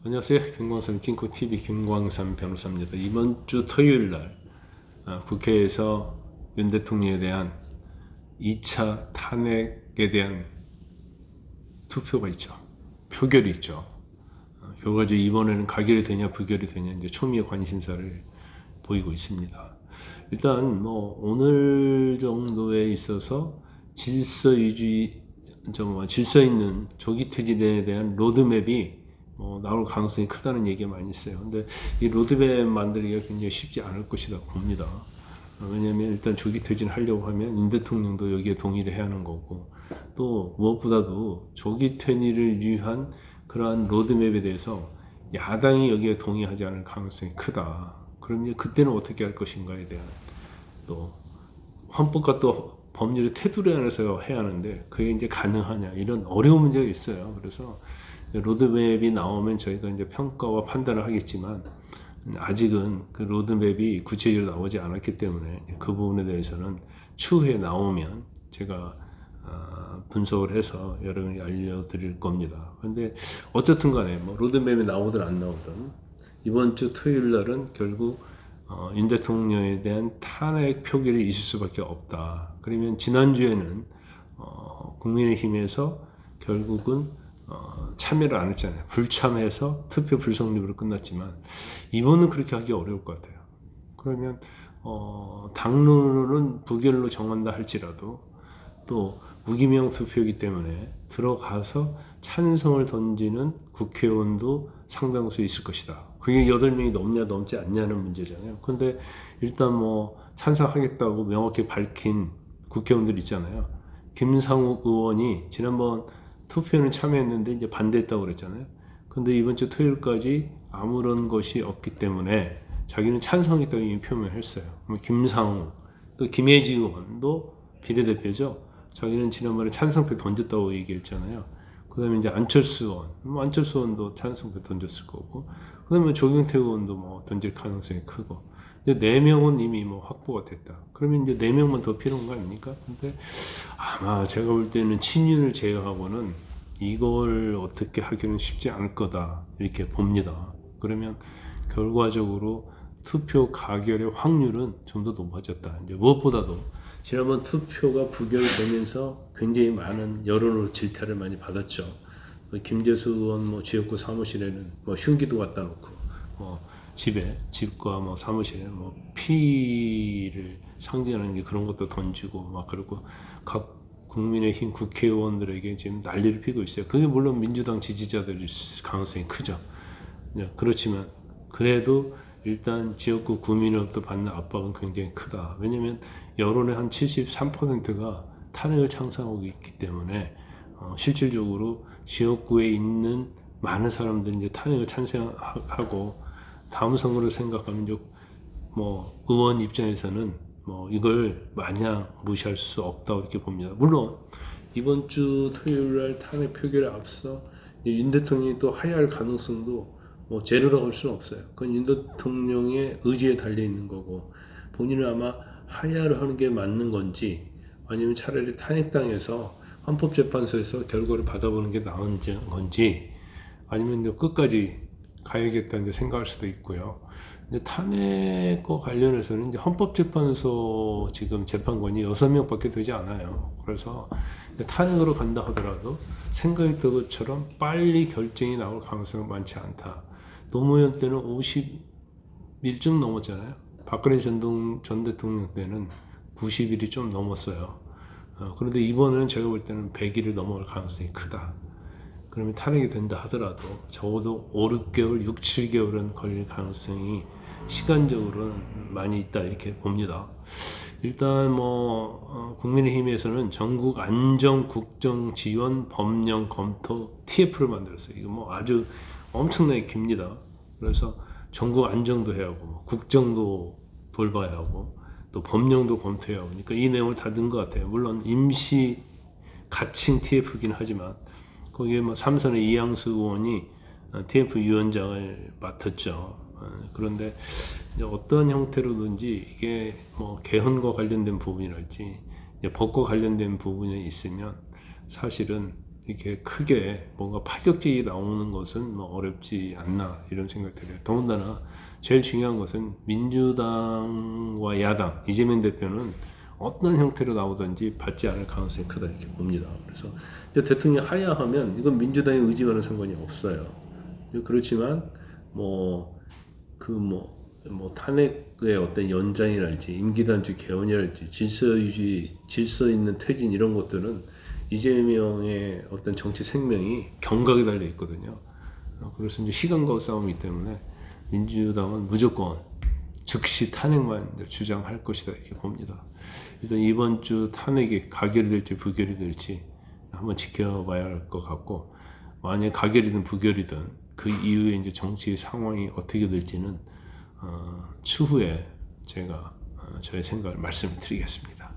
안녕하세요. 김광삼 띵코TV 김광삼 변호사입니다. 이번 주 토요일 날 국회에서 윤 대통령에 대한 2차 탄핵에 대한 투표가 있죠. 표결이 있죠. 결과적으로 이번에는 가결이 되냐 부결이 되냐 이제 초미의 관심사를 보이고 있습니다. 일단 뭐 오늘 정도에 있어서 질서 유지, 질서 있는 조기 퇴진에 대한 로드맵이 나올 가능성이 크다는 얘기가 많이 있어요. 근데 이 로드맵 만들기가 굉장히 쉽지 않을 것이다 봅니다. 왜냐하면 일단 조기 퇴진하려고 하면 윤 대통령도 여기에 동의를 해야 하는 거고, 또 무엇보다도 조기 퇴진을 위한 그러한 로드맵에 대해서 야당이 여기에 동의하지 않을 가능성이 크다. 그러면 그때는 어떻게 할 것인가에 대한 또 헌법과 또 법률의 테두리 안에서 해야 하는데 그게 이제 가능하냐 이런 어려운 문제가 있어요. 그래서 로드맵이 나오면 저희가 이제 평가와 판단을 하겠지만 아직은 그 로드맵이 구체적으로 나오지 않았기 때문에 그 부분에 대해서는 추후에 나오면 제가 분석을 해서 여러분이 알려드릴 겁니다. 그런데 어쨌든 간에 뭐 로드맵이 나오든 안 나오든 이번 주 토요일 날은 결국 윤 대통령에 대한 탄핵 표결이 있을 수밖에 없다. 그러면 지난주에는 국민의힘에서 결국은 참여를 안 했잖아요. 불참해서 투표 불성립으로 끝났지만 이번은 그렇게 하기 어려울 것 같아요. 그러면 당론은 부결로 정한다 할지라도 또 무기명 투표이기 때문에 들어가서 찬성을 던지는 국회의원도 상당수 있을 것이다. 그게 8명이 넘냐 넘지 않냐는 문제잖아요. 근데 일단 뭐 찬성하겠다고 명확히 밝힌 국회의원들 있잖아요. 김상욱 의원이 지난번 투표는 참여했는데 이제 반대했다고 그랬잖아요. 근데 이번 주 토요일까지 아무런 것이 없기 때문에 자기는 찬성했다고 이미 표명했어요. 김상욱, 또 김혜지 의원도 비례대표죠. 자기는 지난번에 찬성표 던졌다고 얘기했잖아요. 그 다음에 이제 안철수 의원, 안철수 의원도 찬성표 던졌을 거고, 그 다음에 조경태 의원도 뭐 던질 가능성이 크고, 이제 4명은 이미 뭐 확보가 됐다. 그러면 이제 4명만 더 필요한 거 아닙니까? 근데 아마 제가 볼 때는 친윤을 제외하고는 이걸 어떻게 하기는 쉽지 않을 거다. 이렇게 봅니다. 그러면 결과적으로 투표 가결의 확률은 좀 더 높아졌다. 이제 무엇보다도 지난번 투표가 부결되면서 굉장히 많은 여론으로 질타를 많이 받았죠. 김재수 의원 뭐 지역구 사무실에는 뭐 흉기도 갖다 놓고 집과 뭐 사무실에 뭐 피를 상징하는 게 그런 것도 던지고 막 그러고 각 국민의힘 국회의원들에게 지금 난리를 피고 있어요. 그게 물론 민주당 지지자들일 가능성이 크죠. 그렇지만 그래도 일단 지역구 구민으로부터 받는 압박은 굉장히 크다. 왜냐하면 여론의 한 73%가 탄핵을 창성하고 있기 때문에 실질적으로 지역구에 있는 많은 사람들이 이제 탄핵을 찬성하고 다음 선거를 생각하면 이제 뭐 의원 입장에서는 뭐 이걸 마냥 무시할 수 없다고 이렇게 봅니다. 물론 이번 주 토요일 날 탄핵 표결에 앞서 윤 대통령이 또 하야할 가능성도 뭐 제로라고 할 수는 없어요. 그건 윤 대통령의 의지에 달려 있는 거고 본인은 아마 하야를 하는 게 맞는 건지 아니면 차라리 탄핵당해서 헌법재판소에서 결과를 받아보는 게 나은 건지 아니면 끝까지 가야겠다는 생각할 수도 있고요. 근데 탄핵과 관련해서는 이제 헌법재판소 지금 재판관이 6명밖에 되지 않아요. 그래서 탄핵으로 간다 하더라도 생각했던 것처럼 빨리 결정이 나올 가능성은 많지 않다. 노무현 때는 50일 좀 넘었잖아요. 박근혜 전 대통령 때는 90일이 좀 넘었어요. 그런데 이번에는 제가 볼 때는 100일을 넘어갈 가능성이 크다. 그러면 탄핵이 된다 하더라도 적어도 5, 6개월, 6, 7개월은 걸릴 가능성이 시간적으로는 많이 있다 이렇게 봅니다. 일단 뭐 국민의힘에서는 전국 안정 국정 지원 법령 검토 TF를 만들었어요. 이거 뭐 아주 엄청나게 깁니다. 그래서 전국 안정도 해야 하고 국정도 돌봐야 하고 또 법령도 검토해야 하고 그러니까 이 내용을 다 넣은 것 같아요. 물론 임시 가칭 TF이긴 하지만 거기에 뭐 삼선의 이양수 의원이 TF 위원장을 맡았죠. 그런데 어떤 형태로든지 이게 뭐 개헌과 관련된 부분이랄지 법과 관련된 부분이 있으면 사실은 이렇게 크게 뭔가 파격적이 나오는 것은 뭐 어렵지 않나 이런 생각이 들어요. 더군다나 제일 중요한 것은 민주당과 야당 이재명 대표는 어떤 형태로 나오든지 받지 않을 가능성이 크다 이렇게 봅니다. 그래서 이제 대통령이 하야하면 이건 민주당의 의지와는 상관이 없어요. 그렇지만 뭐 탄핵의 어떤 연장이랄지 임기단축 개헌이랄지 질서 유지, 질서 있는 퇴진 이런 것들은 이재명의 어떤 정치 생명이 경각에 달려 있거든요. 그래서 이제 시간과 싸움이기 때문에 민주당은 무조건 즉시 탄핵만 주장할 것이다 이렇게 봅니다. 일단 이번 주 탄핵이 가결이 될지 부결이 될지 한번 지켜봐야 할 것 같고, 만약 가결이든 부결이든 그 이후에 이제 정치 상황이 어떻게 될지는 추후에 제가 저의 생각을 말씀드리겠습니다.